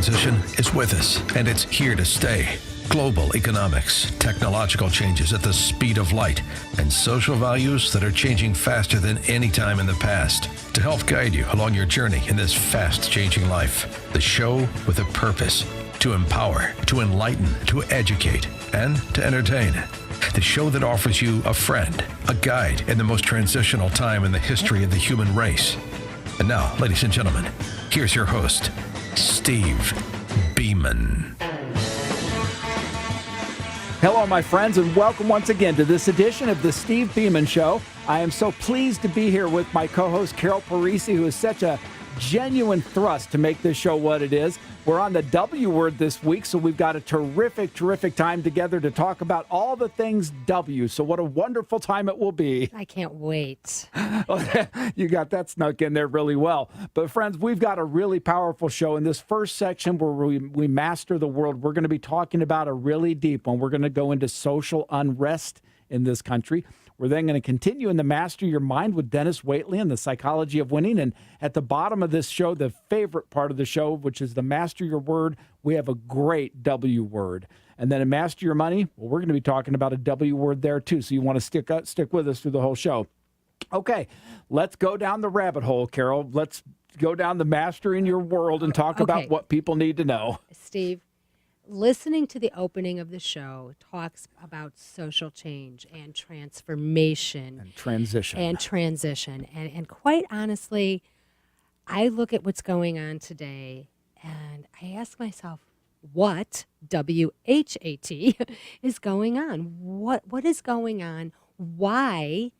transition is with us, and it's here to stay. Global economics, technological changes at the speed of light, and social values that are changing faster than any time in the past. To help guide you along your journey in this fast-changing life, the show with a purpose: to empower, to enlighten, to educate, and to entertain. The show that offers you a friend, a guide in the most transitional time in the history of the human race. And now, ladies and gentlemen, here's your host, Steve Beaman. Hello, my friends, and welcome once again to this edition of the Steve Beaman Show. I am so pleased to be here with my co-host, Carol Parisi, who is such a genuine thrust to make this show what it is. We're on the W word this week, so we've got a terrific time together to talk about all the things W. So what a wonderful time it will be. I can't wait. You got that snuck in there really well. But friends, we've got a really powerful show. In this first section where we master the world, we're going to be talking about a really deep one. We're going to go into social unrest in this country. We're then going to continue in the Master Your Mind with Dennis Waitley and the Psychology of Winning. And at the bottom of this show, the favorite part of the show, which is the Master Your Word, we have a great W word. And then in Master Your Money, well, we're going to be talking about a W word there too. So you want to stick with us through the whole show. Okay, let's go down the rabbit hole, Carol. Let's go down the Mastering Your World and talk about what people need to know. Steve, listening to the opening of the show talks about social change and transformation. And transition. And quite honestly, I look at what's going on today and I ask myself, what, W-H-A-T, is going on? What is going on? Why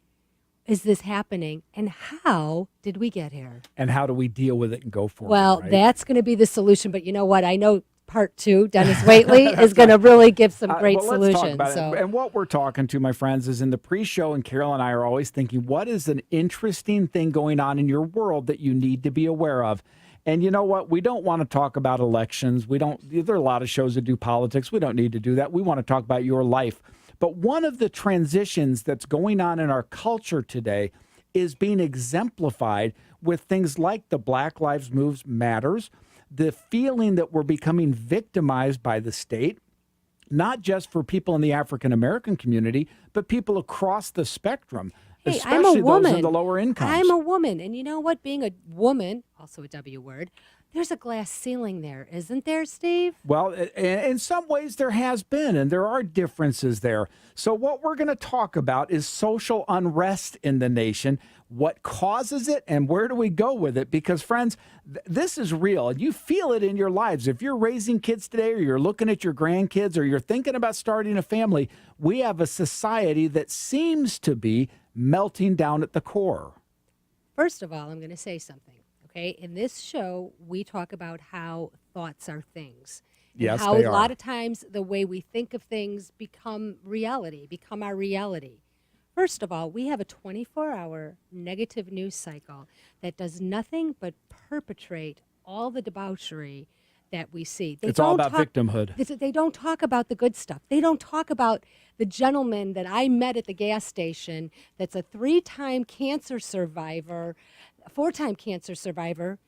is this happening? And how did we get here? And how do we deal with it and go forward? Well, right? That's going to be the solution. But you know what? I know part two, Dennis Waitley, is going to really give some great solutions. Let's talk about it. And what we're talking to, my friends, is in the pre-show, and Carol and I are always thinking, what is an interesting thing going on in your world that you need to be aware of? And you know what? We don't want to talk about elections. There are a lot of shows that do politics. We don't need to do that. We want to talk about your life. But one of the transitions that's going on in our culture today is being exemplified with things like the Black Lives Matters, the feeling that we're becoming victimized by the state, not just for people in the African-American community, but people across the spectrum, especially I'm a woman. Those in the lower incomes. I'm a woman. And you know what? Being a woman, also a W word, there's a glass ceiling there, isn't there, Steve? Well, in some ways there has been, and there are differences there. So what we're going to talk about is social unrest in the nation, what causes it, and where do we go with it? Because, friends, this is real, and you feel it in your lives. If you're raising kids today, or you're looking at your grandkids, or you're thinking about starting a family, we have a society that seems to be melting down at the core. First of all, I'm going to say something. Okay, in this show, we talk about how thoughts are things. Yes, how they a are. lot of times the way we think of things become our reality. First of all, we have a 24-hour negative news cycle that does nothing but perpetrate all the debauchery that we see. It's all about victimhood. They don't talk about the good stuff. They don't talk about the gentleman that I met at the gas station that's a 3-time cancer survivor, 4-time cancer survivor,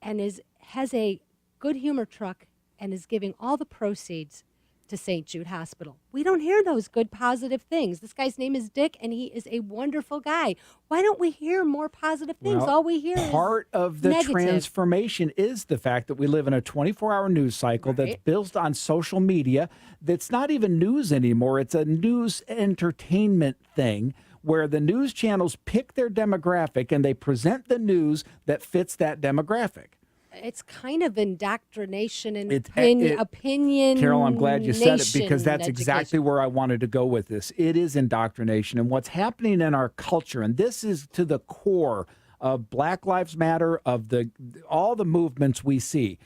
and has a good humor truck and is giving all the proceeds to St. Jude Hospital. We don't hear those good, positive things. This guy's name is Dick, and he is a wonderful guy. Why don't we hear more positive things? Well, all we hear is part of the negative. Transformation is the fact that we live in a 24-hour news cycle that's built on social media. That's not even news anymore. It's a news entertainment thing where the news channels pick their demographic and they present the news that fits that demographic. It's kind of indoctrination and Carol, opinion. I'm glad you said it because that's exactly where I wanted to go with this. It is indoctrination. And what's happening in our culture, and this is to the core of Black Lives Matter, of all the movements we see,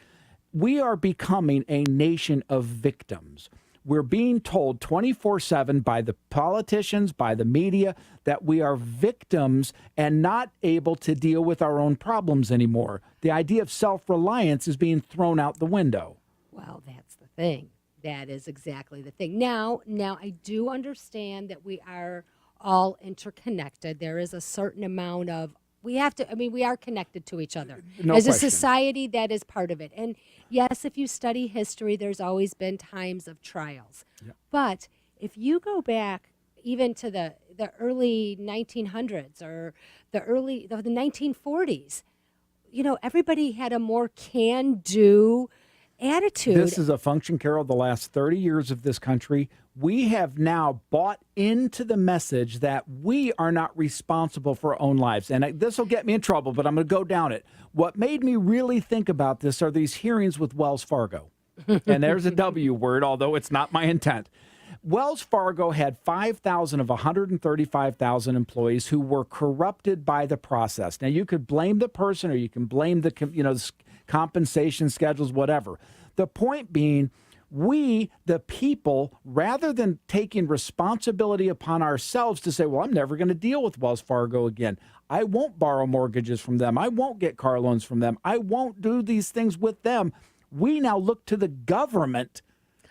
we are becoming a nation of victims. We're being told 24/7 by the politicians, by the media, that we are victims and not able to deal with our own problems anymore. The idea of self-reliance is being thrown out the window. Well, that's the thing. That is exactly the thing. Now, I do understand that we are all interconnected. There is a certain amount of We have to, I mean, we are connected to each other. No As a question. society, that is part of it. And yes, if you study history, there's always been times of trials. But if you go back even to the early 1900s or the 1940s, you know, everybody had a more can-do attitude. This is a function, Carol, the last 30 years of this country. We have now bought into the message that we are not responsible for our own lives. And this will get me in trouble, but I'm going to go down it. What made me really think about this are these hearings with Wells Fargo. And there's a W word, although it's not my intent. Wells Fargo had 5,000 of 135,000 employees who were corrupted by the process. Now, you could blame the person or you can blame the compensation schedules, whatever. The point being, we, the people, rather than taking responsibility upon ourselves to say, well, I'm never going to deal with Wells Fargo again. I won't borrow mortgages from them. I won't get car loans from them. I won't do these things with them. We now look to the government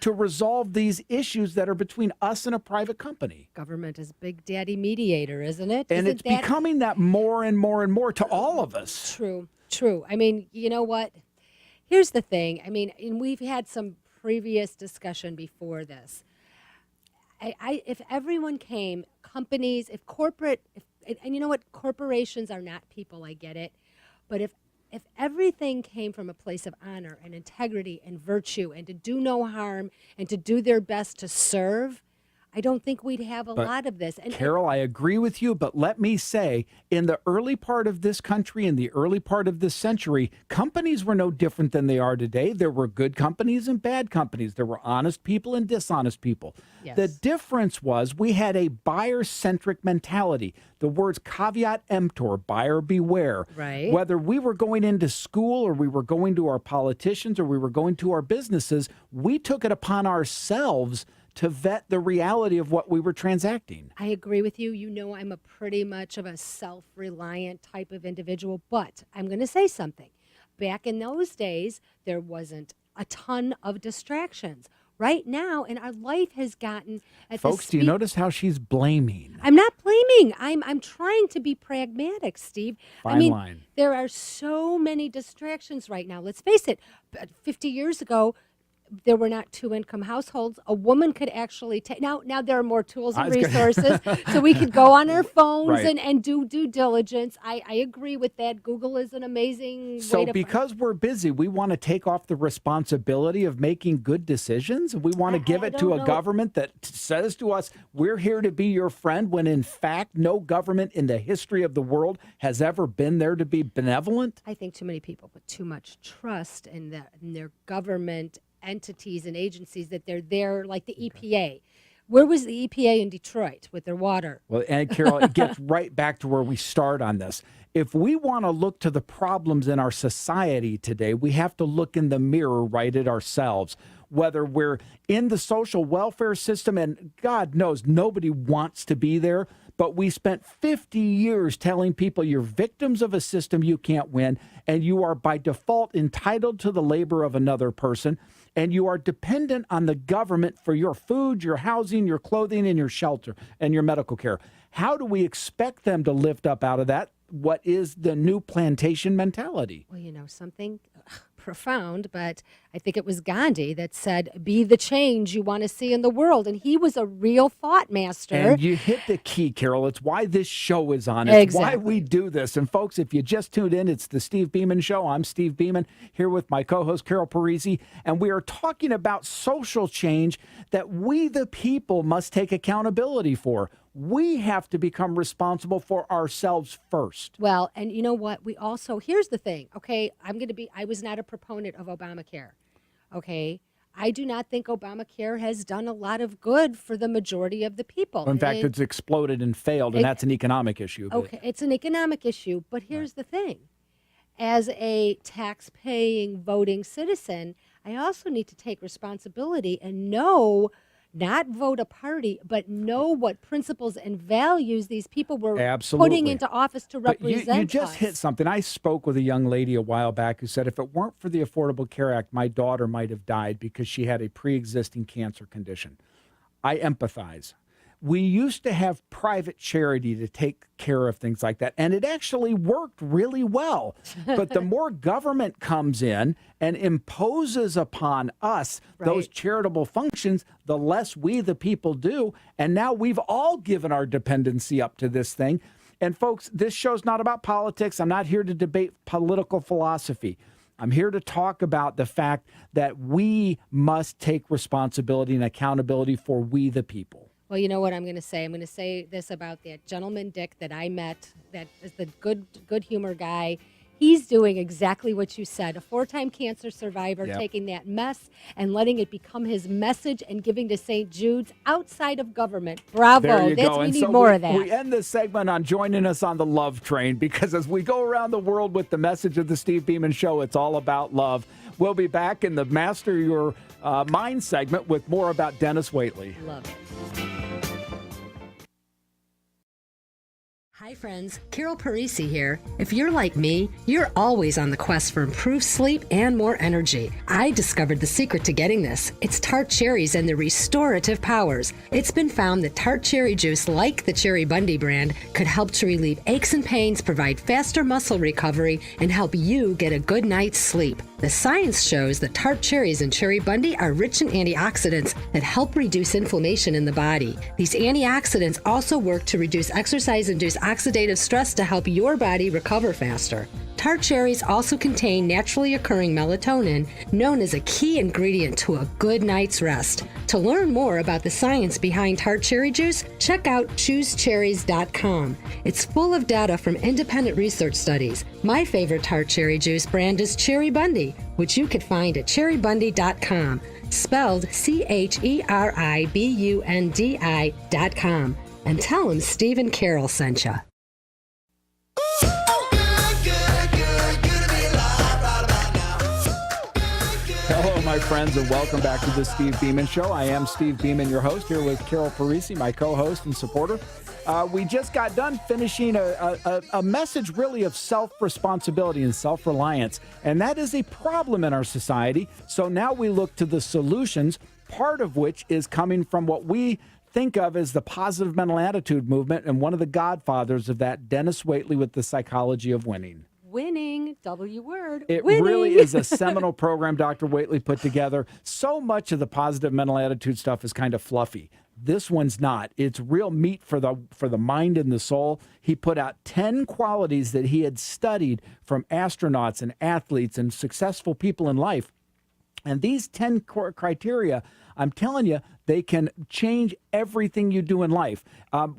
to resolve these issues that are between us and a private company. Government is big daddy mediator, isn't it? And it's becoming that more and more and more to all of us. True. I mean, you know what? Here's the thing. I mean, and we've had some previous discussion before this. If everyone came, companies, and you know what? Corporations are not people, I get it. But if everything came from a place of honor and integrity and virtue and to do no harm and to do their best to serve, I don't think we'd have a lot of this. And Carol, I agree with you, but let me say, in the early part of this country, in the early part of this century, companies were no different than they are today. There were good companies and bad companies. There were honest people and dishonest people. Yes. The difference was we had a buyer-centric mentality. The words caveat emptor, buyer beware. Right. Whether we were going into school or we were going to our politicians or we were going to our businesses, we took it upon ourselves to vet the reality of what we were transacting. I agree with you. You know, I'm a pretty much of a self-reliant type of individual, but I'm going to say something. Back in those days, there wasn't a ton of distractions. Right now, and our life has gotten at Folks, do you notice how she's blaming? I'm not blaming. I'm trying to be pragmatic, Steve. Fine line. There are so many distractions right now. Let's face it. 50 years ago, there were not two-income households. A woman could actually take now there are more tools and resources, so we could go on our phones Right. and do due diligence. I agree with that. Google is an amazing So way to because we're busy, we want to take off the responsibility of making good decisions. We want to give it to a government that says to us, we're here to be your friend, when in fact, no government in the history of the world has ever been there to be benevolent. I think too many people put too much trust in their government entities and agencies, that they're there, like the EPA. Where was the EPA in Detroit with their water? Well, and Carol, it gets right back to where we start on this. If we want to look to the problems in our society today, we have to look in the mirror right at ourselves. Whether we're in the social welfare system, and God knows nobody wants to be there, but we spent 50 years telling people you're victims of a system you can't win, and you are by default entitled to the labor of another person, and you are dependent on the government for your food, your housing, your clothing, and your shelter, and your medical care. How do we expect them to lift up out of that? What is the new plantation mentality? Well, you know, something profound, but I think it was Gandhi that said, be the change you want to see in the world. And he was a real thought master. And you hit the key, Carol. It's why this show is on. It's why we do this. And folks, if you just tuned in, it's the Steve Beaman Show. I'm Steve Beaman, here with my co-host, Carol Parisi. And we are talking about social change that we, the people, must take accountability for. We have to become responsible for ourselves first. Well, and you know what? We also, here's the thing, okay? I was not a proponent of Obamacare, okay? I do not think Obamacare has done a lot of good for the majority of the people. In fact, it's exploded and failed, and that's an economic issue. Okay, it's an economic issue, but here's the thing. As a tax-paying, voting citizen, I also need to take responsibility and know, not vote a party, but know what principles and values these people were putting into office to represent us. You just hit something. I spoke with a young lady a while back who said, if it weren't for the Affordable Care Act, my daughter might have died because she had a pre-existing cancer condition. I empathize. we used to have private charity to take care of things like that, and it actually worked really well. But the more government comes in and imposes upon us those charitable functions, the less we, the people, do. And now we've all given our dependency up to this thing. And folks, this show's not about politics. I'm not here to debate political philosophy. I'm here to talk about the fact that we must take responsibility and accountability for we, the people. Well, you know what I'm going to say? I'm going to say this about that gentleman, Dick, that I met, that is the good humor guy. He's doing exactly what you said, a 4-time cancer survivor, taking that mess and letting it become his message and giving to St. Jude's outside of government. Bravo. There you go. We And need so more of that. We end this segment on joining us on the love train, because as we go around the world with the message of the Steve Beaman Show, it's all about love. We'll be back in the Master Your Mind segment with more about Dennis Waitley. Love it. Hi friends, Carol Parisi here. If you're like me, you're always on the quest for improved sleep and more energy. I discovered the secret to getting this. It's tart cherries and their restorative powers. It's been found that tart cherry juice, like the Cherry Bundy brand, could help to relieve aches and pains, provide faster muscle recovery, and help you get a good night's sleep. The science shows that tart cherries and Cherry Bundy are rich in antioxidants that help reduce inflammation in the body. These antioxidants also work to reduce exercise-induced oxidative stress to help your body recover faster. Tart cherries also contain naturally occurring melatonin, known as a key ingredient to a good night's rest. To learn more about the science behind tart cherry juice, check out choosecherries.com. It's full of data from independent research studies. My favorite tart cherry juice brand is Cherry Bundy, which you could find at cherrybundy.com, spelled CHERIBUNDI.com. And tell them Steve and Carol sent you. Hello, my friends, and welcome back to the Steve Beaman Show. I am Steve Beaman, your host, here with Carol Parisi, my co-host and supporter. We just got done finishing a message really of self-responsibility and self-reliance, and that is a problem in our society. So now we look to the solutions, part of which is coming from what we think of as the positive mental attitude movement, and one of the godfathers of that, Dennis Waitley, with the psychology of winning. Winning, W word. It winning. really is a seminal program Dr. Waitley put together. So much of the positive mental attitude stuff is kind of fluffy. This one's not. It's real meat for the mind and the soul. He put out 10 qualities that he had studied from astronauts and athletes and successful people in life. And these 10 criteria, I'm telling you, they can change everything you do in life.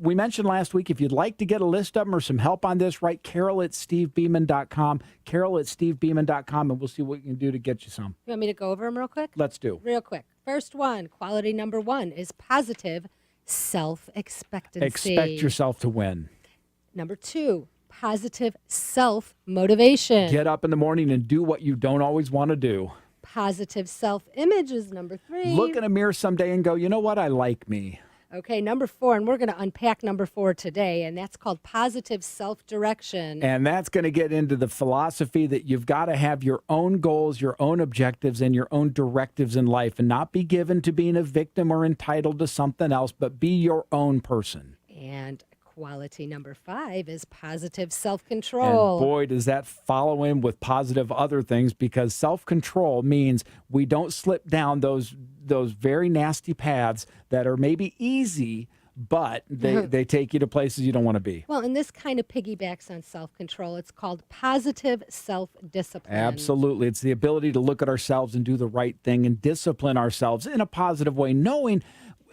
We mentioned last week, if you'd like to get a list of them or some help on this, write Carol@SteveBeaman.com, Carol@SteveBeaman.com, and we'll see what we can do to get you some. You want me to go over them real quick? Let's do. Real quick. First one, quality number 1 is positive self-expectancy. Expect yourself to win. Number 2, positive self-motivation. Get up in the morning and do what you don't always want to do. Positive self-image is number 3. Look in a mirror someday and go, you know what? I like me. Okay, number 4, and we're going to unpack number 4 today, and that's called positive self-direction. And that's going to get into the philosophy that you've got to have your own goals, your own objectives, and your own directives in life, and not be given to being a victim or entitled to something else, but be your own person. And quality number 5 is positive self-control. And boy, does that follow in with positive other things, because self-control means we don't slip down those very nasty paths that are maybe easy, but they take you to places you don't want to be. Well, and this kind of piggybacks on self-control. It's called positive self-discipline. Absolutely. It's the ability to look at ourselves and do the right thing and discipline ourselves in a positive way, knowing.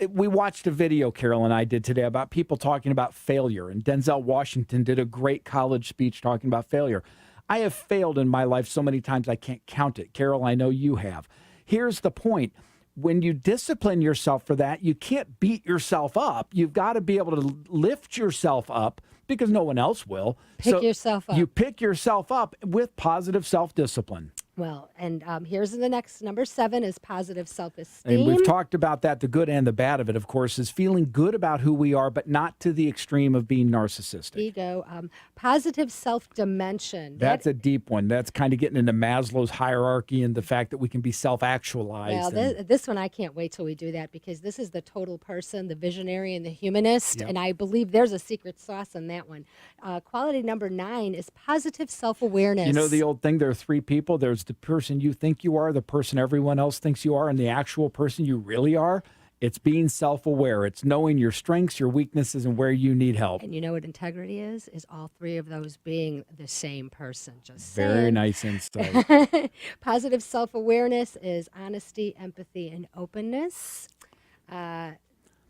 We watched a video, Carol and I did today, about people talking about failure, and Denzel Washington did a great college speech talking about failure. I have failed in my life so many times I can't count it. Carol, I know you have. Here's the point. When you discipline yourself for that, you can't beat yourself up. You've got to be able to lift yourself up, because no one else will. Pick yourself up. You pick yourself up with positive self-discipline. Well, and here's the next number 7 is positive self-esteem. And we've talked about that. The good and the bad of it, of course, is feeling good about who we are, but not to the extreme of being narcissistic. Ego, positive self-dimension. That's a deep one. That's kind of getting into Maslow's hierarchy and the fact that we can be self-actualized. Well, and- this one I can't wait till we do that, because this is the total person, the visionary, and the humanist, Yep. and I believe there's a secret sauce in that one. Quality number 9 is positive self-awareness. You know the old thing, there are 3 people. There's the person you think you are, the person everyone else thinks you are, and the actual person you really are. It's being self-aware. It's knowing your strengths, your weaknesses, and where you need help. And you know what integrity is? Is all 3 of those being the same person. Just Very saying. nice insight. Positive self-awareness is honesty, empathy, and openness.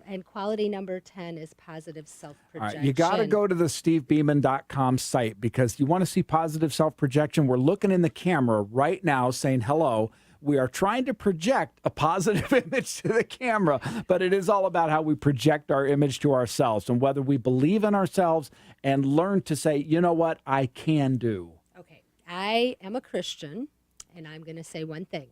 And quality number 10 is positive All self-projection. right, you got to go to the stevebeaman.com site because you want to see positive self-projection. We're looking in the camera right now saying hello. We are trying to project a positive image to the camera, but it is all about how we project our image to ourselves and whether we believe in ourselves and learn to say, you know what, I can do. Okay, I am a Christian, and I'm going to say one thing.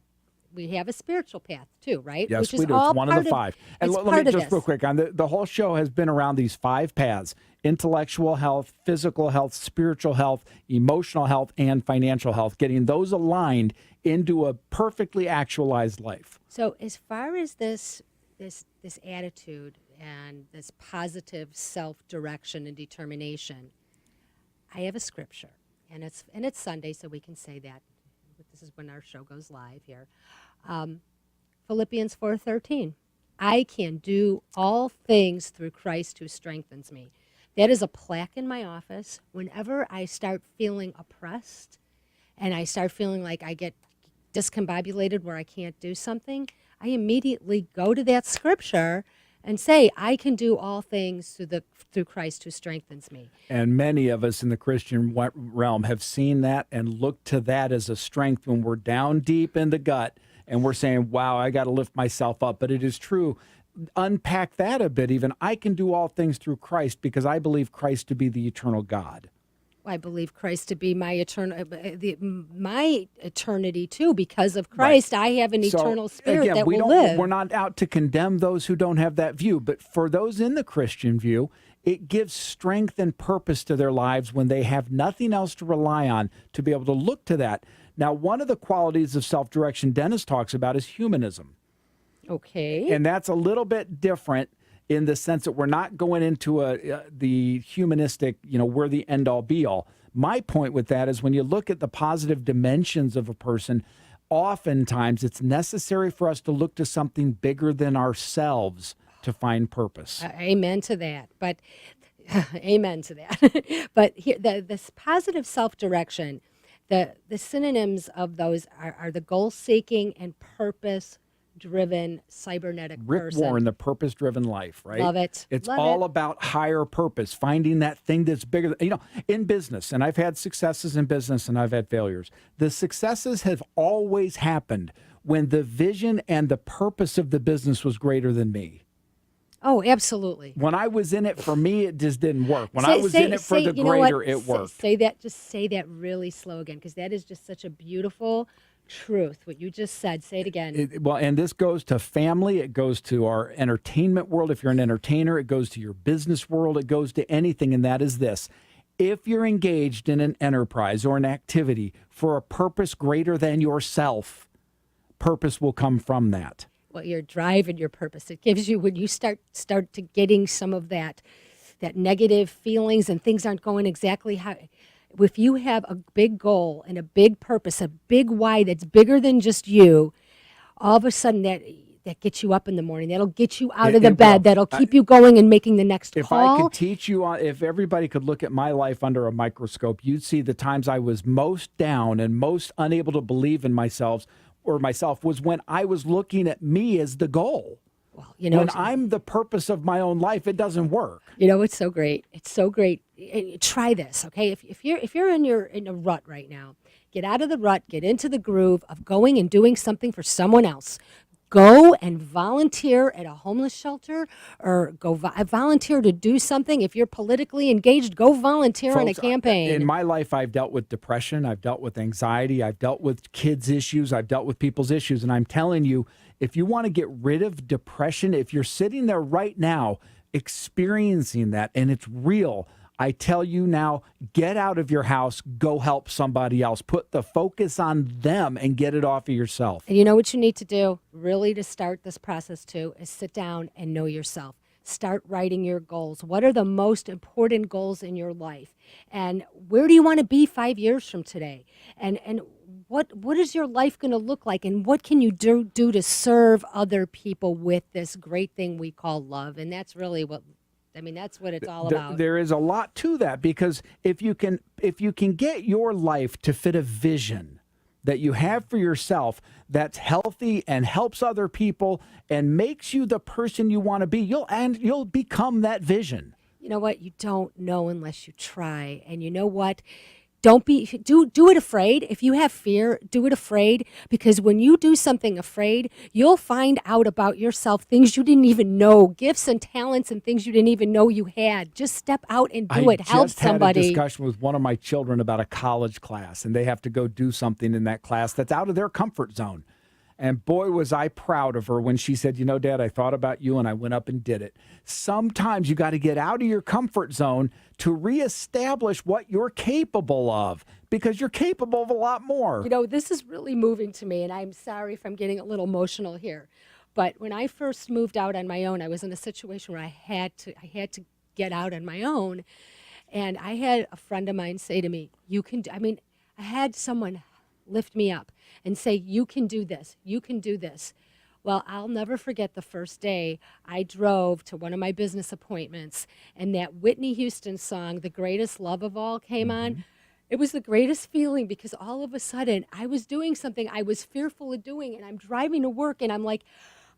We have a spiritual path too, right? Yes, Which we is do. It's all one of part the 5. And it's let part me of just this. real quick, on the whole show has been around these 5 paths: intellectual health, physical health, spiritual health, emotional health, and financial health, getting those aligned into a perfectly actualized life. So as far as this attitude and this positive self-direction and determination, I have a scripture, and it's Sunday, so we can say that. This is when our show goes live here. Philippians 4:13. I can do all things through Christ who strengthens me. That is a plaque in my office. Whenever I start feeling oppressed and I start feeling like I get discombobulated where I can't do something, I immediately go to that scripture and say, I can do all things through Christ who strengthens me. And many of us in the Christian realm have seen that and looked to that as a strength when we're down deep in the gut and we're saying, wow, I got to lift myself up. But it is true. Unpack that a bit even. I can do all things through Christ because I believe Christ to be the eternal God. I believe Christ to be my my eternity too. Because of Christ, I have an eternal spirit again, that we will don't, live. We're not out to condemn those who don't have that view, but for those in the Christian view, it gives strength and purpose to their lives when they have nothing else to rely on to be able to look to that. Now, one of the qualities of self-direction Dennis talks about is humanism. Okay. And that's a little bit different in the sense that we're not going into the humanistic, we're the end-all, be-all. My point with that is when you look at the positive dimensions of a person, oftentimes it's necessary for us to look to something bigger than ourselves to find purpose. Amen to that. But amen to that. But here, this positive self-direction, the synonyms of those are the goal-seeking and purpose-driven cybernetic Rick person. Warren, the purpose-driven life, right? Love it. It's Love all it. about higher purpose, finding that thing that's bigger. In business, and I've had successes in business and I've had failures. The successes have always happened when the vision and the purpose of the business was greater than me. Oh, absolutely. When I was in it for me, it just didn't work. When I was in it for the you know what? greater, it worked. Just say that really slow again, because that is just such a beautiful truth. What you just said. Say it again. And this goes to family. It goes to our entertainment world. If you're an entertainer, it goes to your business world. It goes to anything. And that is this. If you're engaged in an enterprise or an activity for a purpose greater than yourself, purpose will come from that. Well, your drive and your purpose. It gives you, when you start to getting some of that negative feelings and things aren't going exactly how. If you have a big goal and a big purpose, a big why that's bigger than just you, all of a sudden that gets you up in the morning. That'll get you out of the bed. Will. That'll keep you going and making the next if call. I could teach you, if everybody could look at my life under a microscope, you'd see the times I was most down and most unable to believe in myself was when I was looking at me as the goal. Well, when I'm the purpose of my own life, it doesn't work. It's so great. It's so great. Try this, okay? If you're in a rut right now, get out of the rut, get into the groove of going and doing something for someone else. Go and volunteer at a homeless shelter, or go volunteer to do something. If you're politically engaged, go volunteer in a Folks, campaign. In my life, I've dealt with depression. I've dealt with anxiety. I've dealt with kids' issues. I've dealt with people's issues. And I'm telling you, if you want to get rid of depression, if you're sitting there right now experiencing that and it's real, I tell you now, get out of your house, go help somebody else. Put the focus on them and get it off of yourself. And you know what you need to do, really, to start this process too, is sit down and know yourself. Start writing your goals. What are the most important goals in your life? And where do you want to be 5 years from today? And what is your life going to look like? And what can you do to serve other people with this great thing we call love? And that's really that's what it's all about. There is a lot to that, because if you can get your life to fit a vision that you have for yourself that's healthy and helps other people and makes you the person you want to be, you'll become that vision. You know what? You don't know unless you try. And you know what? Do it afraid. If you have fear, do it afraid, because when you do something afraid, you'll find out about yourself things you didn't even know, gifts and talents and things you didn't even know you had. Just step out and do it. Help somebody. I just had a discussion with one of my children about a college class, and they have to go do something in that class that's out of their comfort zone. And boy, was I proud of her when she said, you know, Dad, I thought about you and I went up and did it. Sometimes you got to get out of your comfort zone to reestablish what you're capable of, because you're capable of a lot more. You know, this is really moving to me, and I'm sorry if I'm getting a little emotional here. But when I first moved out on my own, I was in a situation where I had to get out on my own. And I had a friend of mine say to me, I had someone lift me up and say, you can do this, you can do this. Well, I'll never forget the first day I drove to one of my business appointments, and that Whitney Houston song, The Greatest Love of All, came on. It was the greatest feeling, because all of a sudden I was doing something I was fearful of doing, and I'm driving to work and I'm like,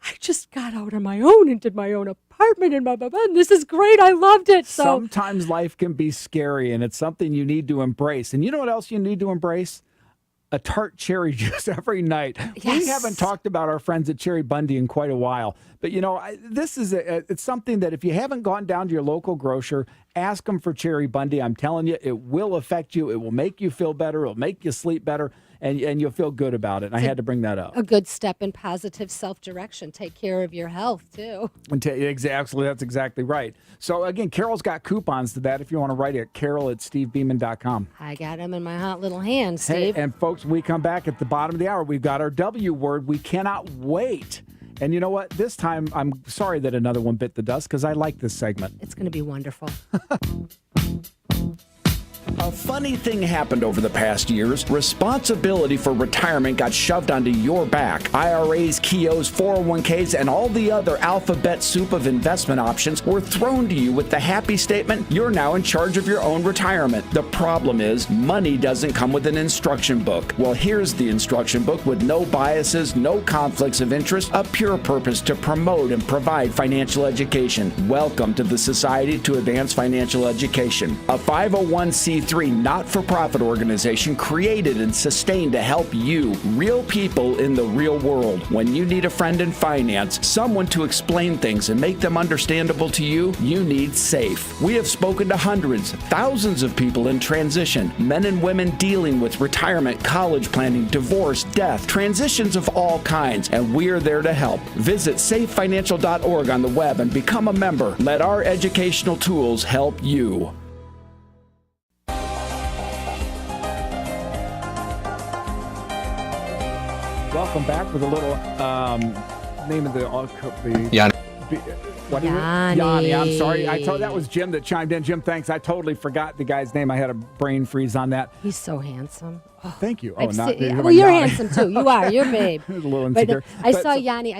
I just got out on my own and did my own apartment and blah, blah, blah, and this is great. I loved it. So sometimes life can be scary, and it's something you need to embrace. And you know what else you need to embrace? A tart cherry juice every night. Yes. We haven't talked about our friends at Cherry Bundy in quite a while, but you know, it's something that if you haven't gone down to your local grocer, ask them for Cherry Bundy. I'm telling you, it will affect you. It will make you feel better. It'll make you sleep better, and you'll feel good about it. And I had to bring that up. A good step in positive self-direction. Take care of your health too. Exactly, that's exactly right. So again, Carol's got coupons to that if you want to write it, carol@stevebeaman.com. I got them in my hot little hand, Steve. Hey, and folks, when we come back at the bottom of the hour, we've got our W word. We cannot wait. And you know what? This time, I'm sorry that another one bit the dust, because I like this segment. It's going to be wonderful. A funny thing happened over the past years. Responsibility for retirement got shoved onto your back. IRAs, KIOs, 401ks, and all the other alphabet soup of investment options were thrown to you with the happy statement, you're now in charge of your own retirement. The problem is, money doesn't come with an instruction book. Well, here's the instruction book with no biases, no conflicts of interest, a pure purpose to promote and provide financial education. Welcome to the Society to Advance Financial Education, a 501c3 not-for-profit organization created and sustained to help you, real people in the real world. When you need a friend in finance, someone to explain things and make them understandable to you, you need SAFE. We have spoken to hundreds, thousands of people in transition, men and women dealing with retirement, college planning, divorce, death, transitions of all kinds, and we are there to help. Visit safefinancial.org on the web and become a member. Let our educational tools help you. Welcome back with a little name of the Yanni. What is it? Yanni. I'm sorry. I told that was Jim that chimed in. Jim, thanks. I totally forgot the guy's name. I had a brain freeze on that. He's so handsome. Oh, thank you. Well, you're handsome too. You are. You're babe. A little insecure. I saw Yanni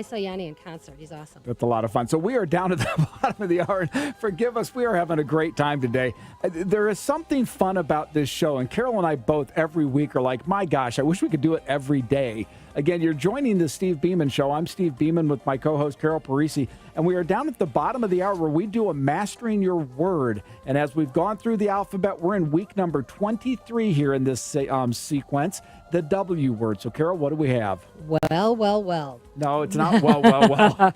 in concert. He's awesome. That's a lot of fun. So we are down at the bottom of the hour. Forgive us. We are having a great time today. There is something fun about this show, and Carol and I both every week are like, my gosh, I wish we could do it every day. Again, you're joining the Steve Beaman Show. I'm Steve Beaman with my co-host Carol Parisi, and we are down at the bottom of the hour where we do a Mastering Your Word. And as we've gone through the alphabet, we're in week number 23 here in this sequence, the W word. So, Carol, what do we have? Well. No, it's not well.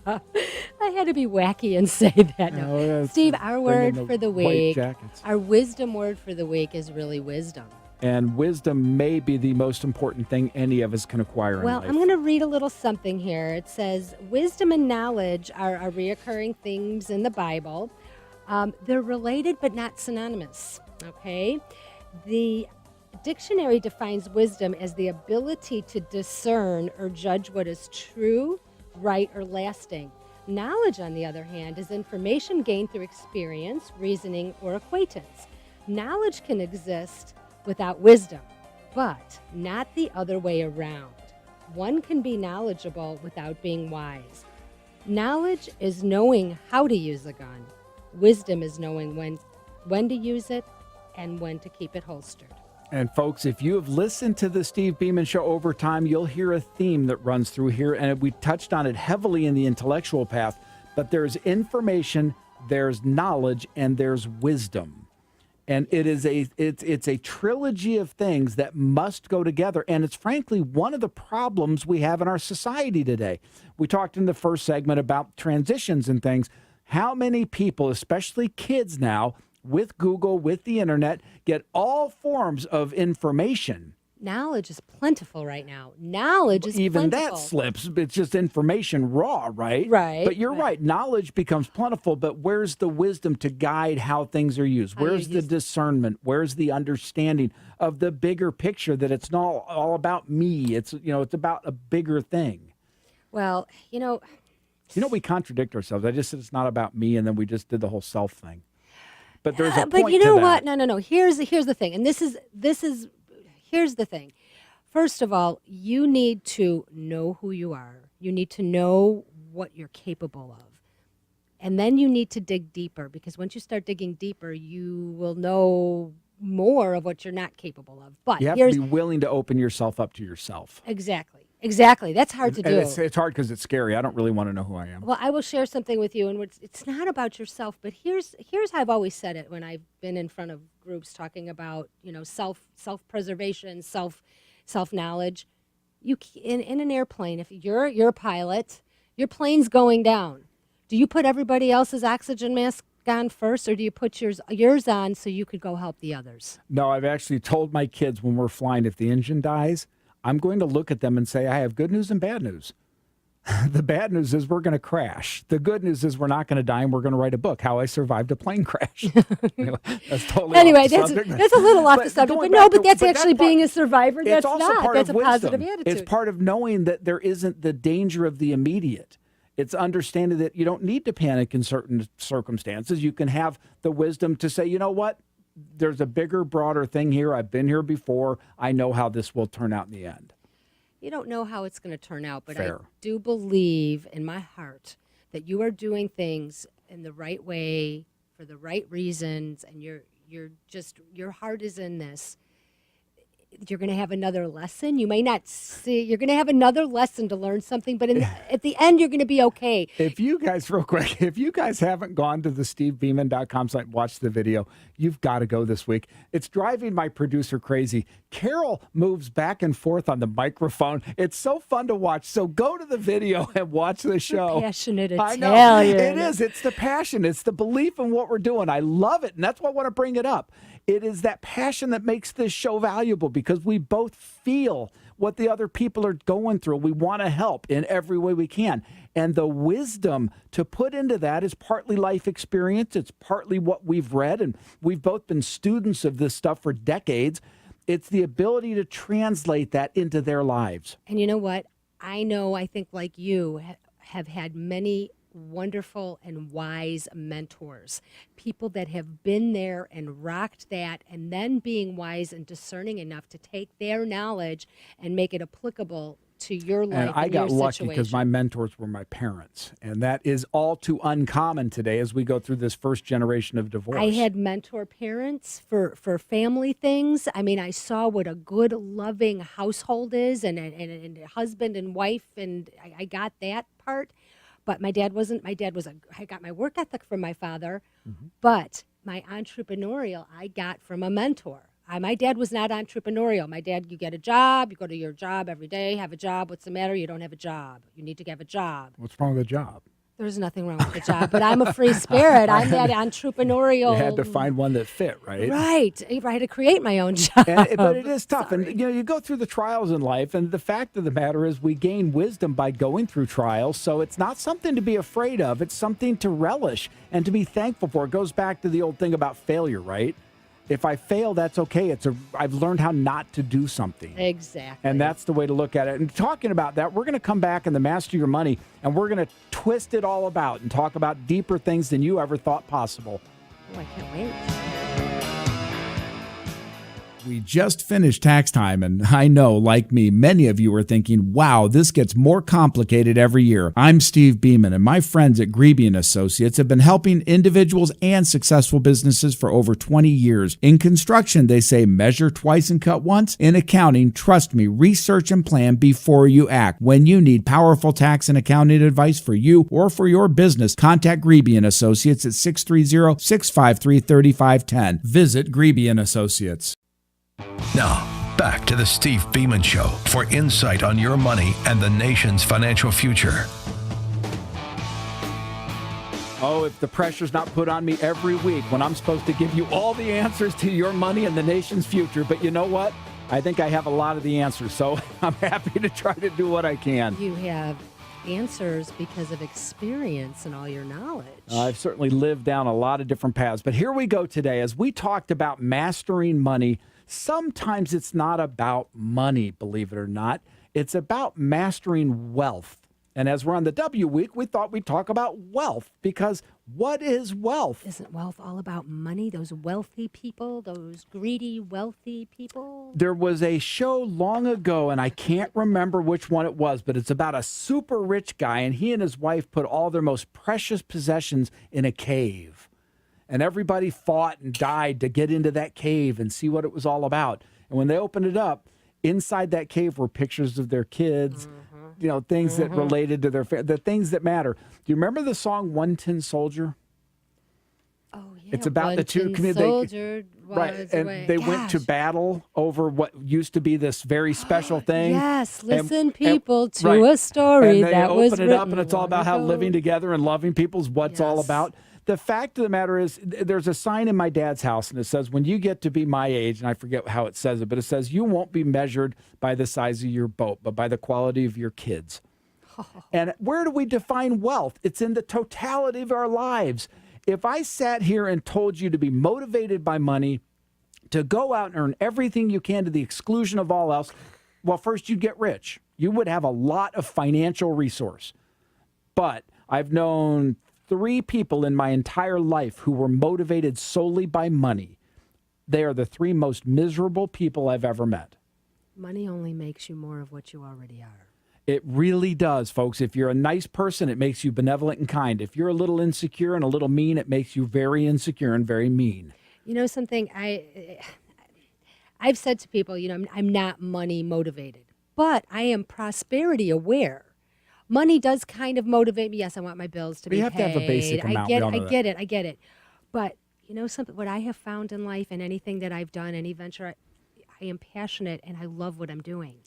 I had to be wacky and say that. No. Oh, Steve, our word for the white week, jackets. our wisdom word for the week is really wisdom. And wisdom may be the most important thing any of us can acquire in Well, life. I'm going to read a little something here. It says, wisdom and knowledge are reoccurring themes in the Bible. They're related but not synonymous, okay? The dictionary defines wisdom as the ability to discern or judge what is true, right, or lasting. Knowledge, on the other hand, is information gained through experience, reasoning, or acquaintance. Knowledge can exist without wisdom, but not the other way around. One can be knowledgeable without being wise. Knowledge is knowing how to use a gun. Wisdom is knowing when to use it and when to keep it holstered. And folks, if you have listened to the Steve Beaman Show over time, you'll hear a theme that runs through here, and we touched on it heavily in the intellectual path, but there's information, there's knowledge, and there's wisdom. And it's a trilogy of things that must go together. And it's frankly one of the problems we have in our society today. We talked in the first segment about transitions and things. How many people, especially kids now, with Google, with the internet, get all forms of information? Knowledge is plentiful right now. Knowledge is Even plentiful. that slips. It's just information raw, right? Right. But you're right. Knowledge becomes plentiful, but where's the wisdom to guide how things are used? How you Where's the use- discernment? Where's the understanding of the bigger picture that it's not all about me? It's about a bigger thing. Well, We contradict ourselves. I just said it's not about me, and then we just did the whole self thing. But there's a but point you know to what? that. No. Here's the thing, and here's the thing. First of all, you need to know who you are. You need to know what you're capable of. And then you need to dig deeper, because once you start digging deeper, you will know more of what you're not capable of. But You have to be willing to open yourself up to yourself. Exactly. That's hard to do. And it's hard because it's scary. I don't really want to know who I am. Well, I will share something with you, and it's not about yourself, but here's how I've always said it when I've been in front of groups talking about self-preservation, self-knowledge. You in an airplane, if you're a pilot, your plane's going down. Do you put everybody else's oxygen mask on first, or do you put yours on so you could go help the others? No, I've actually told my kids when we're flying, if the engine dies, I'm going to look at them and say, I have good news and bad news. The bad news is we're going to crash. The good news is we're not going to die, and we're going to write a book, How I Survived a Plane Crash. That's totally Anyway, off the that's subject. a little off the subject, going but no, back but to- that's but actually part- being a survivor. It's That's also not. part That's of a wisdom. positive attitude. It's part of knowing that there isn't the danger of the immediate. It's understanding that you don't need to panic in certain circumstances. You can have the wisdom to say, you know what? There's a bigger, broader thing here. I've been here before. I know how this will turn out in the end. You don't know how it's going to turn out, but Fair. I do believe in my heart that you are doing things in the right way for the right reasons, and your heart is in this. You're going to have another lesson. You may not see. You're going to have another lesson to learn something, but at the end, you're going to be okay. If you guys, real quick, if you guys haven't gone to the stevebeaman.com site and watched the video, you've got to go this week. It's driving my producer crazy. Carol moves back and forth on the microphone. It's so fun to watch. So go to the video and watch the show. Passionate I know. Italian. It is. It's the passion. It's the belief in what we're doing. I love it. And that's why I want to bring it up. It is that passion that makes this show valuable, because we both feel what the other people are going through. We want to help in every way we can. And the wisdom to put into that is partly life experience. It's partly what we've read. And we've both been students of this stuff for decades. It's the ability to translate that into their lives. And you know what? I think like you have had many wonderful and wise mentors, people that have been there and rocked that, and then being wise and discerning enough to take their knowledge and make it applicable to your life And I and got your lucky because situation. my mentors were my parents. And that is all too uncommon today as we go through this first generation of divorce. I had mentor parents for family things. I mean, I saw what a good, loving household is, and a husband and wife, and I got that part. But my dad wasn't. My dad was I got my work ethic from my father, but my entrepreneurial I got from a mentor. My dad was not entrepreneurial. My dad, you get a job, you go to your job every day, have a job. What's the matter? You don't have a job. You need to have a job. What's wrong with the job? There's nothing wrong with the job, but I'm a free spirit. I'm that entrepreneurial. You had to find one that fit, right? Right. I had to create my own job. But it is tough. And, you go through the trials in life. And the fact of the matter is we gain wisdom by going through trials. So it's not something to be afraid of. It's something to relish and to be thankful for. It goes back to the old thing about failure, right? If I fail, that's okay. I've learned how not to do something. Exactly. And that's the way to look at it. And talking about that, we're going to come back in the Master Your Money, and we're going to twist it all about and talk about deeper things than you ever thought possible. Oh, I can't wait. We just finished tax time, and I know, like me, many of you are thinking, wow, this gets more complicated every year. I'm Steve Beaman, and my friends at Greeby & Associates have been helping individuals and successful businesses for over 20 years. In construction, they say measure twice and cut once. In accounting, trust me, research and plan before you act. When you need powerful tax and accounting advice for you or for your business, contact Greeby & Associates at 630-653-3510. Visit Greeby & Associates. Now, back to the Steve Beaman Show for insight on your money and the nation's financial future. Oh, if the pressure's not put on me every week when I'm supposed to give you all the answers to your money and the nation's future. But you know what? I think I have a lot of the answers, so I'm happy to try to do what I can. You have answers because of experience and all your knowledge. I've certainly lived down a lot of different paths. But here we go today. As we talked about mastering money, sometimes it's not about money, believe it or not. It's about mastering wealth. And as we're on the W week, we thought we'd talk about wealth, because what is wealth? Isn't wealth all about money? Those wealthy people, those greedy, wealthy people? There was a show long ago, and I can't remember which one it was, but it's about a super rich guy, and he and his wife put all their most precious possessions in a cave. And everybody fought and died to get into that cave and see what it was all about. And when they opened it up, inside that cave were pictures of their kids, things that related to the things that matter. Do you remember the song One Tin Soldier? Oh, yeah. It's about the two communities. Right, and they went to battle over what used to be this very special thing. Yes, listen, And- people, to right. a story And they that open was it written up, and it's all about how long living ago. together and loving people is what's all Yes. about. The fact of the matter is, there's a sign in my dad's house, and it says, when you get to be my age, and I forget how it says it, but it says, you won't be measured by the size of your boat, but by the quality of your kids. And where do we define wealth? It's in the totality of our lives. If I sat here and told you to be motivated by money, to go out and earn everything you can to the exclusion of all else, well, first you'd get rich. You would have a lot of financial resource. But I've known 3 people in my entire life who were motivated solely by money. They are the 3 most miserable people I've ever met. Money only makes you more of what you already are. It really does, folks. If you're a nice person, it makes you benevolent and kind. If you're a little insecure and a little mean, it makes you very insecure and very mean. You know something? I've said to people, I'm not money motivated, but I am prosperity aware. Money does kind of motivate me. Yes, I want my bills to But be you have to have a basic amount. We all know that. I get it. But something, what I have found in life and anything that I've done, any venture, I am passionate and I love what I'm doing.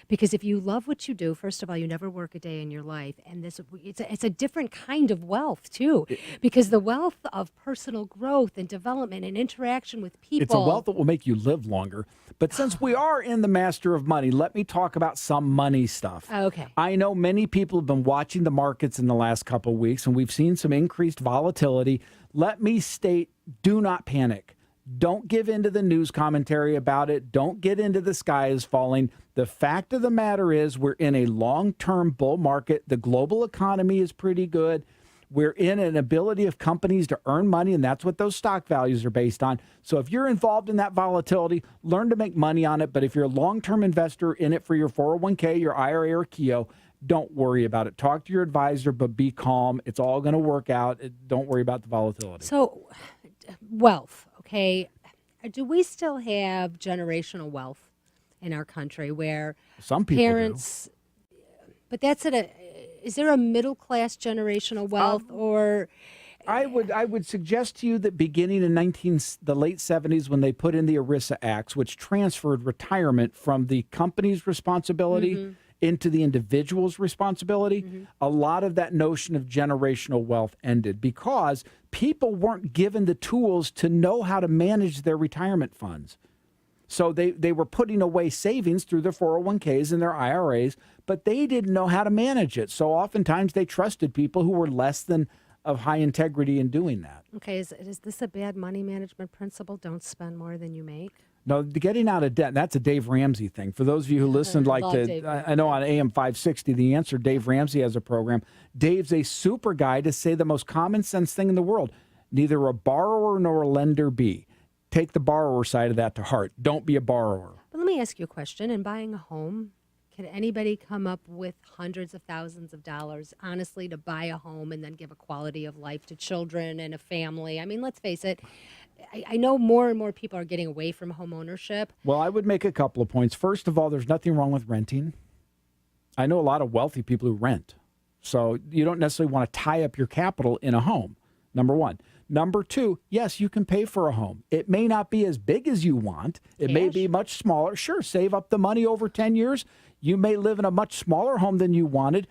Because if you love what you do, first of all, you never work a day in your life. And it's a different kind of wealth, too. Because the wealth of personal growth and development and interaction with people. It's a wealth that will make you live longer. But since we are in the Master of Money, let me talk about some money stuff. Okay. I know many people have been watching the markets in the last couple of weeks, and we've seen some increased volatility. Let me state, do not panic. Don't give in to the news commentary about it. Don't get into the sky is falling. The fact of the matter is we're in a long-term bull market. The global economy is pretty good. We're in an ability of companies to earn money, and that's what those stock values are based on. So if you're involved in that volatility, learn to make money on it. But if you're a long-term investor in it for your 401k, your IRA, or Keogh, don't worry about it. Talk to your advisor, but be calm. It's all going to work out. Don't worry about the volatility. So, wealth, okay? Do we still have generational wealth in our country where Some people parents, but is there a middle class generational wealth or? I would suggest to you that beginning in the late 70s, when they put in the ERISA Acts, which transferred retirement from the company's responsibility into the individual's responsibility, a lot of that notion of generational wealth ended because people weren't given the tools to know how to manage their retirement funds. So they were putting away savings through their 401ks and their IRAs, but they didn't know how to manage it. So oftentimes they trusted people who were less than of high integrity in doing that. Okay, is this a bad money management principle? Don't spend more than you make? No, getting out of debt, that's a Dave Ramsey thing. For those of you who listened, I know on AM 560, The Answer, Dave Ramsey has a program. Dave's a super guy to say the most common sense thing in the world. Neither a borrower nor a lender be. Take the borrower side of that to heart. Don't be a borrower. But let me ask you a question. In buying a home, can anybody come up with hundreds of thousands of dollars, honestly, to buy a home and then give a quality of life to children and a family? I mean, let's face it. I know more and more people are getting away from home ownership. Well, I would make a couple of points. First of all, there's nothing wrong with renting. I know a lot of wealthy people who rent. So you don't necessarily want to tie up your capital in a home, number one. Number two, yes, you can pay for a home. It may not be as big as you want. It may be much smaller. Sure, save up the money over 10 years. You may live in a much smaller home than you wanted.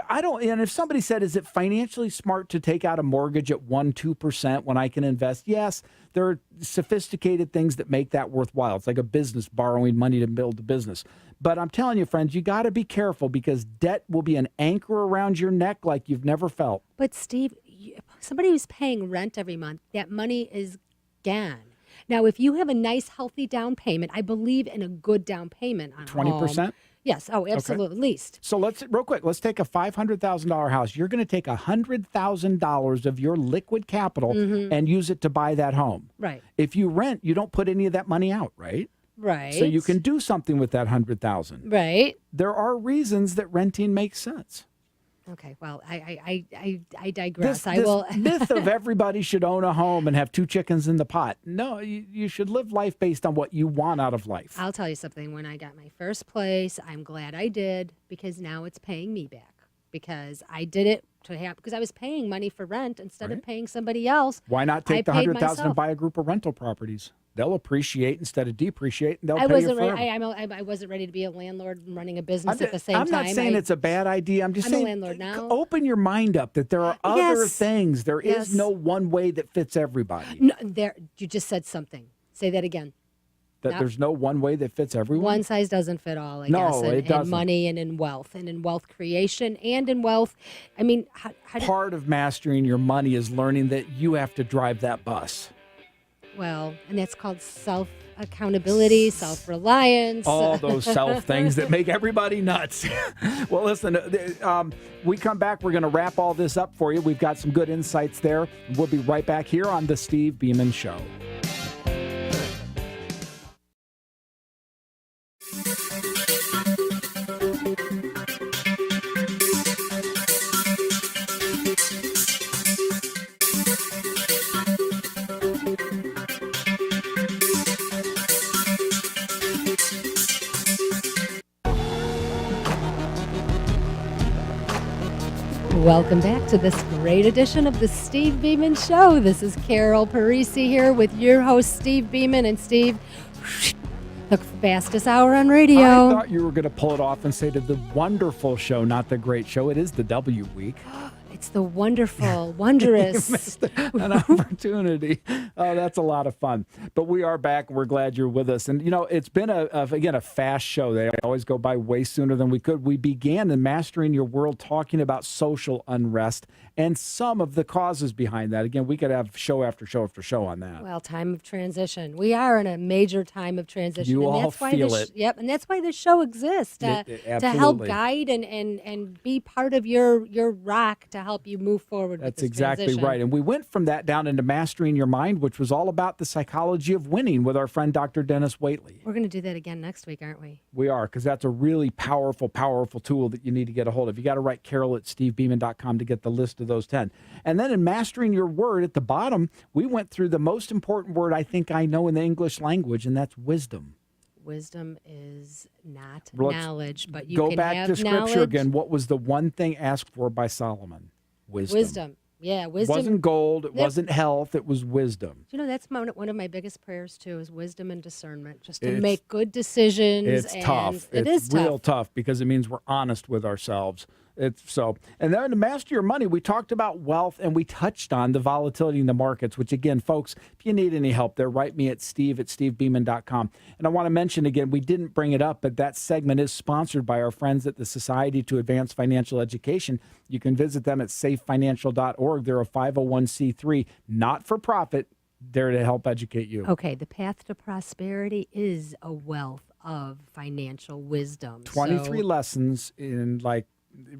And if somebody said, is it financially smart to take out a mortgage at 1-2% when I can invest? Yes, there are sophisticated things that make that worthwhile. It's like a business borrowing money to build a business. But I'm telling you, friends, you got to be careful because debt will be an anchor around your neck like you've never felt. But Steve, somebody who's paying rent every month, that money is gone. Now, if you have a nice, healthy down payment, I believe in a good down payment on 20%? Home. Yes. Oh, absolutely. Okay. At least. So let's take a $500,000 house. You're going to take $100,000 of your liquid capital and use it to buy that home. Right. If you rent, you don't put any of that money out, right? Right. So you can do something with that $100,000. Right. There are reasons that renting makes sense. Okay, well, I digress. This myth of everybody should own a home and have 2 chickens in the pot. No, you should live life based on what you want out of life. I'll tell you something. When I got my first place, I'm glad I did because now it's paying me back. Because I did it because I was paying money for rent instead of paying somebody else. Why not take the $100,000 and buy a group of rental properties? They'll appreciate instead of depreciate, and they'll pay you forever. I wasn't ready to be a landlord and running a business at the same time. I'm not saying it's a bad idea. I'm saying a landlord now. Open your mind up that there are other things. There is no one way that fits everybody. No, you just said something. Say that again. There's no one way that fits everyone? One size doesn't fit all, I guess. It doesn't. In money and in wealth creation and in wealth. I mean, part of mastering your money is learning that you have to drive that bus. Well, and that's called self-accountability, self-reliance. All those self things that make everybody nuts. Well, listen, we come back, we're going to wrap all this up for you. We've got some good insights there. We'll be right back here on The Steve Beaman Show. Welcome back to this great edition of the Steve Beaman Show. This is Carol Parisi here with your host, Steve Beaman. And Steve, the fastest hour on radio. I thought you were going to pull it off and say to the wonderful show, not the great show. It is the W week. It's the wonderful, wondrous. You missed an opportunity. Oh, that's a lot of fun. But we are back. We're glad you're with us. And, you know, it's been, again, a fast show. They always go by way sooner than we could. We began in Mastering Your World talking about social unrest and some of the causes behind that. Again, we could have show after show after show on that. Well, time of transition. We are in a major time of transition. You and all that's why feel this, it. Yep, and that's why this show exists, to help absolutely. guide and be part of your rock to help you move forward with That's this exactly transition. right. And we went from that down into Mastering Your Mind, which was all about the psychology of winning with our friend Dr. Dennis Waitley. We're going to do that again next week, aren't we? We are, because that's a really powerful, powerful tool that you need to get a hold of. You got to write Carol at stevebeaman.com to get the list of those 10. And then in Mastering Your Word, at the bottom, we went through the most important word I think I know in the English language, and that's wisdom. Wisdom is not Let's knowledge, but you go can back have to Scripture knowledge. again. What was the one thing asked for by Solomon? Wisdom. Wisdom. Yeah, It wisdom. wasn't gold. It Yep. wasn't health. It was wisdom. You know, that's one of my biggest prayers, too, is wisdom and discernment, just to It's- make good decisions. It's and tough. It It's is real tough. tough because it means we're honest with ourselves. It's so. And then to master your money, we talked about wealth and we touched on the volatility in the markets, which again, folks, if you need any help there, write me at steve@stevebeaman.com. And I want to mention again, we didn't bring it up, but that segment is sponsored by our friends at the Society to Advance Financial Education. You can visit them at safefinancial.org. They're a 501c3, not for profit, there to help educate you. Okay, the path to prosperity is a wealth of financial wisdom. 23 lessons in like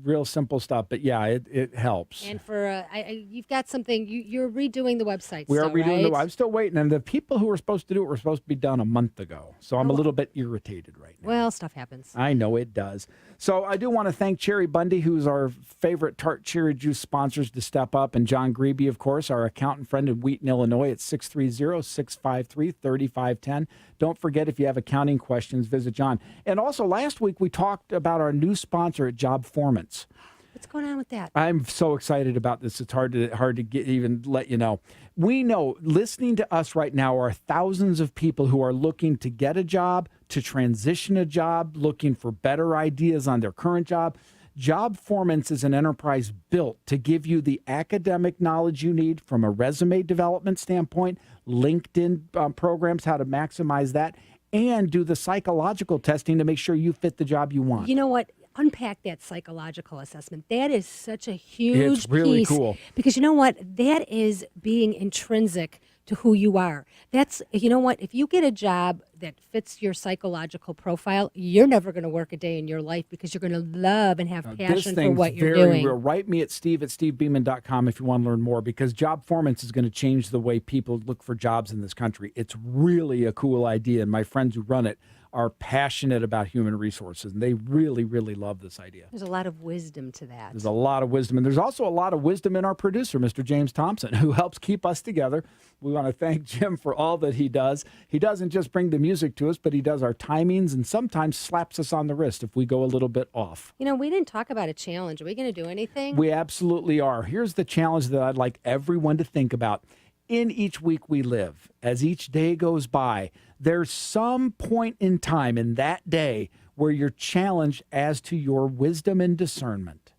real simple stuff, but yeah, it helps. And for you've got something. You're redoing the website. We are still, redoing right? I'm still waiting, and the people who were supposed to do it were supposed to be done a month ago. So I'm a little bit irritated right now. Well, stuff happens. I know it does. So I do want to thank Cherry Bundy, who's our favorite tart cherry juice sponsors, to step up, and John Grebe, of course, our accountant friend in Wheaton, Illinois, at 630-653-3510. Don't forget, if you have accounting questions, visit John. And also, last week we talked about our new sponsor at Job Formance. What's going on with that? I'm so excited about this. It's hard to get even let you know. We know listening to us right now are thousands of people who are looking to get a job, to transition a job, looking for better ideas on their current job. Job Formance is an enterprise built to give you the academic knowledge you need from a resume development standpoint, LinkedIn programs, how to maximize that, and do the psychological testing to make sure you fit the job you want. You know what? Unpack that psychological assessment. That is such a huge It's really piece, cool. because you know what? That is being intrinsic to who you are. That's, you know what? If you get a job that fits your psychological profile, you're never going to work a day in your life because you're going to love and have This passion for thing's what you're very doing. real. Write me at steve@stevebeaman.com if you want to learn more, because Job Formance is going to change the way people look for jobs in this country. It's really a cool idea, and my friends who run it are passionate about human resources, and they really, really love this idea. There's a lot of wisdom to that. There's a lot of wisdom, and there's also a lot of wisdom in our producer, Mr. James Thompson, who helps keep us together. We want to thank Jim for all that he does. He doesn't just bring the music to us, but he does our timings and sometimes slaps us on the wrist if we go a little bit off. You know, we didn't talk about a challenge. Are we going to do anything? We absolutely are. Here's the challenge that I'd like everyone to think about. In each week we live, as each day goes by, there's some point in time in that day where you're challenged as to your wisdom and discernment.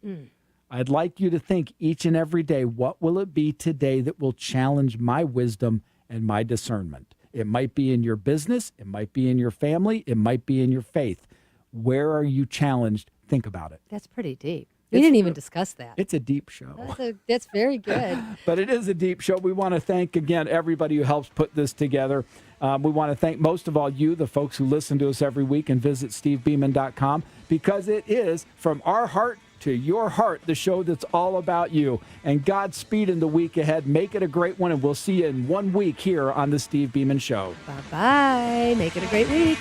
I'd like you to think each and every day, what will it be today that will challenge my wisdom and my discernment? It might be in your business, it might be in your family, it might be in your faith. Where are you challenged? Think about it. That's pretty deep. We didn't even discuss that. It's a deep show. That's very good. But it is a deep show. We want to thank, again, everybody who helps put this together. We want to thank most of all you, the folks who listen to us every week and visit stevebeaman.com, because it is from our heart to your heart, the show that's all about you. And Godspeed in the week ahead. Make it a great one, and we'll see you in 1 week here on the Steve Beaman Show. Bye-bye. Make it a great week.